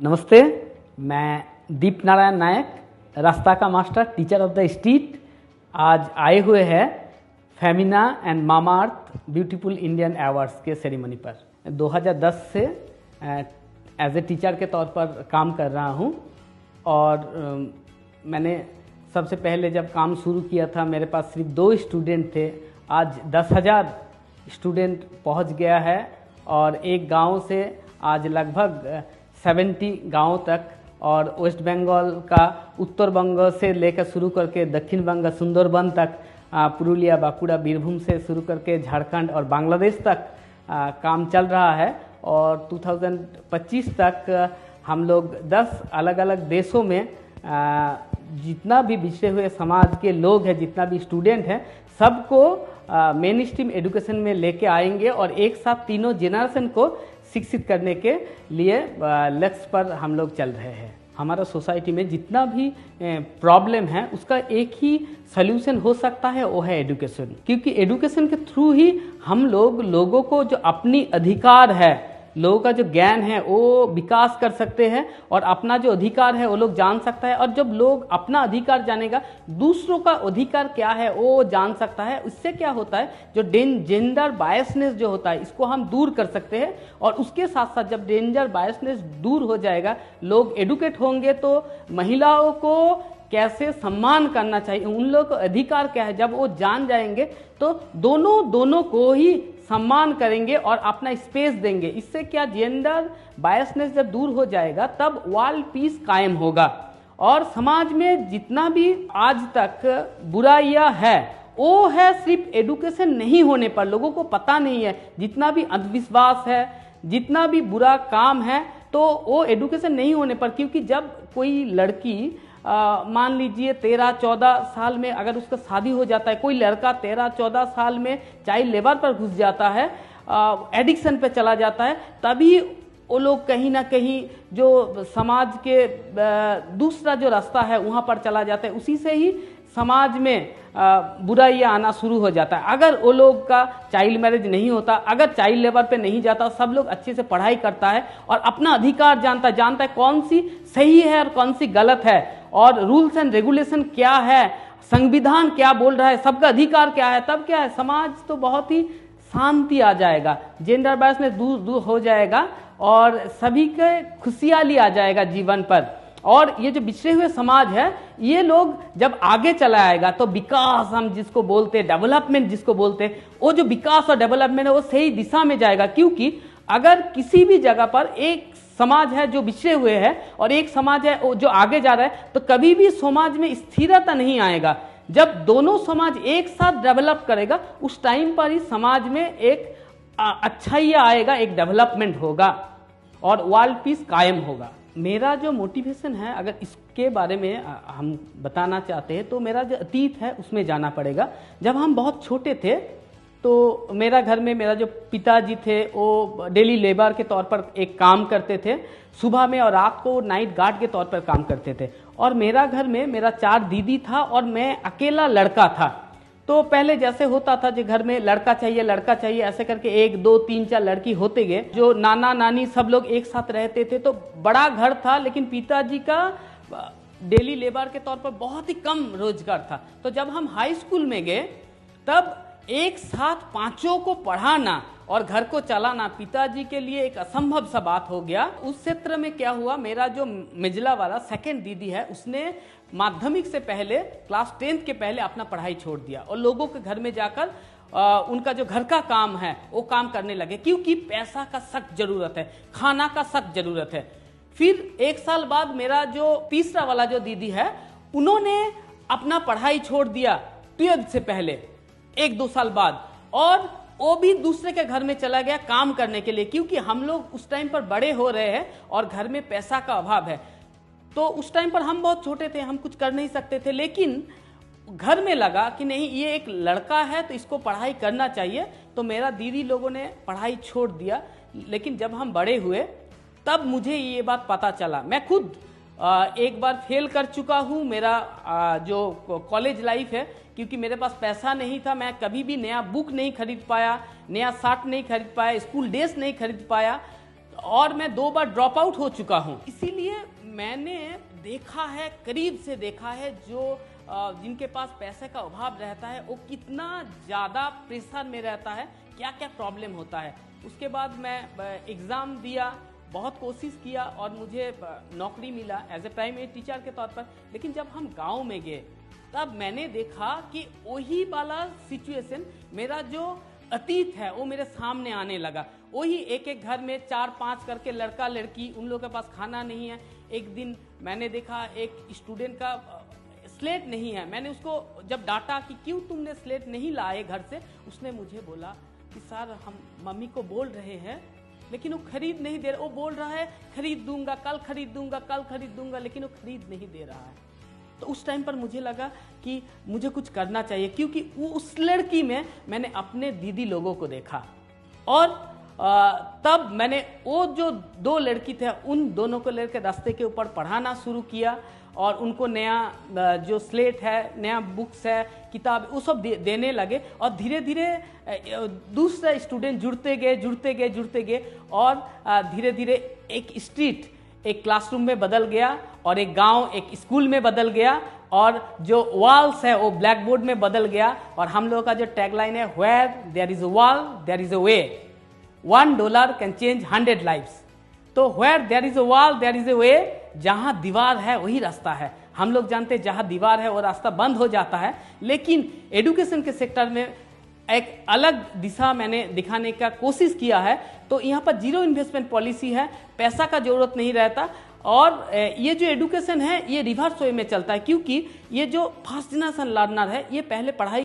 नमस्ते, मैं दीप नारायण नायक, रास्ता का master, teacher of the street. आज आए हुए हैं Femina and mama earth beautiful Indian awards के सेरेमनी पर। 2010 से एज ए टीचर के तौर पर काम कर रहा हूं और मैंने सबसे पहले जब काम शुरू किया था मेरे पास सिर्फ 2 स्टूडेंट थे। आज 10,000 स्टूडेंट पहुंच गया है और एक गांव से आज लगभग 70 गांव तक, और वेस्ट बंगाल का उत्तर बंग से लेकर शुरू करके दक्षिण बंग सुंदरबन तक, पुरुलिया, बांकुड़ा, बीरभूम से शुरू करके झारखंड और बांग्लादेश तक काम चल रहा है। और 2025 तक हम लोग 10 अलग अलग देशों में जितना भी पिछड़े हुए समाज के लोग हैं, जितना भी स्टूडेंट हैं, सबको मेन स्ट्रीम एजुकेशन में लेके आएंगे और एक साथ तीनों जेनरेशन को शिक्षित करने के लिए लक्ष्य पर हम लोग चल रहे हैं। हमारा सोसाइटी में जितना भी प्रॉब्लम है उसका एक ही सल्यूशन हो सकता है, वो है एजुकेशन। क्योंकि एजुकेशन के थ्रू ही हम लोगों को जो अपनी अधिकार है, लोगों का जो ज्ञान है वो विकास कर सकते हैं और अपना जो अधिकार है वो लोग जान सकता है। और जब लोग अपना अधिकार जानेगा, दूसरों का अधिकार क्या है वो जान सकता है। उससे क्या होता है, जो जेंडर बायसनेस जो होता है इसको हम दूर कर सकते हैं। और उसके साथ साथ जब जेंडर बायसनेस दूर हो जाएगा, लोग एडुकेट होंगे, तो महिलाओं को कैसे सम्मान करना चाहिए, उन लोगों को अधिकार क्या है, जब वो जान जाएंगे तो दोनों को ही सम्मान करेंगे और अपना स्पेस देंगे। इससे क्या, जेंडर बायसनेस जब दूर हो जाएगा तब वर्ल्ड पीस कायम होगा। और समाज में जितना भी आज तक बुराइयां है वो है सिर्फ एजुकेशन नहीं होने पर, लोगों को पता नहीं है। जितना भी अंधविश्वास है, जितना भी बुरा काम है, तो वो एजुकेशन नहीं होने पर। क्योंकि जब कोई लड़की मान लीजिए 13-14 साल में अगर उसका शादी हो जाता है, कोई लड़का 13-14 साल में चाइल्ड लेबर पर घुस जाता है, एडिक्शन पे चला जाता है, तभी वो लोग कहीं ना कहीं जो समाज के दूसरा जो रास्ता है वहाँ पर चला जाता है। उसी से ही समाज में बुराइयाँ आना शुरू हो जाता है। अगर वो लोग का चाइल्ड मैरिज नहीं होता, अगर चाइल्ड लेबर पे नहीं जाता, सब लोग अच्छे से पढ़ाई करता है और अपना अधिकार जानता है कौन सी सही है और कौन सी गलत है, और रूल्स एंड रेगुलेशन क्या है, संविधान क्या बोल रहा है, सबका अधिकार क्या है, तब क्या है, समाज तो बहुत ही शांति आ जाएगा, जेंडर बायसनेस दूर हो जाएगा और सभी के खुशहाली आ जाएगा जीवन पर। और ये जो बिछड़े हुए समाज है, ये लोग जब आगे चला आएगा तो विकास हम जिसको बोलते हैं, डेवलपमेंट जिसको बोलते हैं, वो जो विकास और डेवलपमेंट है वो सही दिशा में जाएगा। क्योंकि अगर किसी भी जगह पर एक समाज है जो बिछड़े हुए है और एक समाज है जो आगे जा रहा है, तो कभी भी समाज में स्थिरता नहीं आएगा। जब दोनों समाज एक साथ डेवलप करेगा, उस टाइम पर ही समाज में एक अच्छाई आएगा, एक डेवलपमेंट होगा और वर्ल्ड पीस कायम होगा। मेरा जो मोटिवेशन है, अगर इसके बारे में हम बताना चाहते हैं तो मेरा जो अतीत है उसमें जाना पड़ेगा। जब हम बहुत छोटे थे तो मेरा घर में मेरा जो पिताजी थे वो डेली लेबर के तौर पर एक काम करते थे, सुबह में, और रात को नाइट गार्ड के तौर पर काम करते थे। और मेरा घर में मेरा 4 दीदी था और मैं अकेला लड़का था। तो पहले जैसे होता था जो घर में लड़का चाहिए ऐसे करके 1, 2, 3, 4 लड़की होते गए। जो नाना नानी सब लोग एक साथ रहते थे, तो बड़ा घर था, लेकिन पिताजी का डेली लेबर के तौर पर बहुत ही कम रोजगार था। तो जब हम हाई स्कूल में गए तब एक साथ 5 को पढ़ाना और घर को चलाना पिताजी के लिए एक असंभव सा बात हो गया। उस क्षेत्र में क्या हुआ, मेरा जो मिजला वाला 2nd दीदी है, उसने माध्यमिक से पहले क्लास 10th के पहले अपना पढ़ाई छोड़ दिया और लोगों के घर में जाकर उनका जो घर का काम है वो काम करने लगे। क्योंकि पैसा का सख्त जरूरत है, खाना का सख्त जरूरत है। फिर 1 साल बाद मेरा जो तीसरा वाला जो दीदी है, उन्होंने अपना पढ़ाई छोड़ दिया 12th से पहले 1-2 साल बाद, और वो भी दूसरे के घर में चला गया काम करने के लिए। क्योंकि हम लोग उस टाइम पर बड़े हो रहे हैं और घर में पैसा का अभाव है। तो उस टाइम पर हम बहुत छोटे थे, हम कुछ कर नहीं सकते थे, लेकिन घर में लगा कि नहीं, ये एक लड़का है तो इसको पढ़ाई करना चाहिए। तो मेरा दीदी लोगों ने पढ़ाई छोड़ दिया। लेकिन जब हम बड़े हुए तब मुझे ये बात पता चला। मैं खुद एक बार फेल कर चुका हूँ मेरा जो कॉलेज लाइफ है, क्योंकि मेरे पास पैसा नहीं था। मैं कभी भी नया बुक नहीं खरीद पाया, नया शर्ट नहीं खरीद पाया, स्कूल ड्रेस नहीं खरीद पाया। और मैं 2 बार ड्रॉप आउट हो चुका हूँ। इसीलिए मैंने देखा है, करीब से देखा है, जो जिनके पास पैसे का अभाव रहता है वो कितना ज़्यादा प्रेशर में रहता है, क्या क्या प्रॉब्लम होता है। उसके बाद मैं एग्ज़ाम दिया, बहुत कोशिश किया और मुझे नौकरी मिला एज ए प्राइमरी टीचर के तौर पर। लेकिन जब हम गांव में गए तब मैंने देखा कि वही वाला सिचुएशन, मेरा जो अतीत है वो मेरे सामने आने लगा। वही एक एक घर में 4-5 करके लड़का लड़की, उन लोगों के पास खाना नहीं है। एक दिन मैंने देखा एक स्टूडेंट का स्लेट नहीं है। मैंने उसको जब डांटा कि क्यों तुमने स्लेट नहीं लाए घर से, उसने मुझे बोला कि सर हम मम्मी को बोल रहे हैं लेकिन वो खरीद नहीं दे रहा। वो बोल रहा है खरीद दूंगा, कल खरीद दूंगा, कल खरीद दूंगा, लेकिन वो खरीद नहीं दे रहा है। तो उस टाइम पर मुझे लगा कि मुझे कुछ करना चाहिए, क्योंकि उस लड़की में मैंने अपने दीदी लोगों को देखा। और तब मैंने वो जो 2 लड़की थे उन दोनों को लेकर रास्ते के ऊपर पढ़ाना शुरू किया और उनको नया जो स्लेट है, नया बुक्स है, किताब, वो सब देने लगे। और धीरे धीरे दूसरे स्टूडेंट जुड़ते गए और धीरे धीरे एक स्ट्रीट एक क्लासरूम में बदल गया और एक गांव एक स्कूल में बदल गया और जो वॉल्स है वो ब्लैक बोर्ड में बदल गया। और हम लोगों का जो टैगलाइन है, where there is a wall there is a way, $1 can change 100 lives. तो where there is a wall there is a way, जहां दीवार है वही रास्ता है। हम लोग जानते हैं जहां दीवार है वो रास्ता बंद हो जाता है। लेकिन एजुकेशन के सेक्टर में एक अलग दिशा मैंने दिखाने का कोशिश किया है। तो यहाँ पर 0 इन्वेस्टमेंट पॉलिसी है, पैसा का जरूरत नहीं रहता। और ये जो एजुकेशन है ये रिवर्स वे में चलता है, क्योंकि ये जो फर्स्ट जनरेशन लर्नर है ये पहले पढ़ाई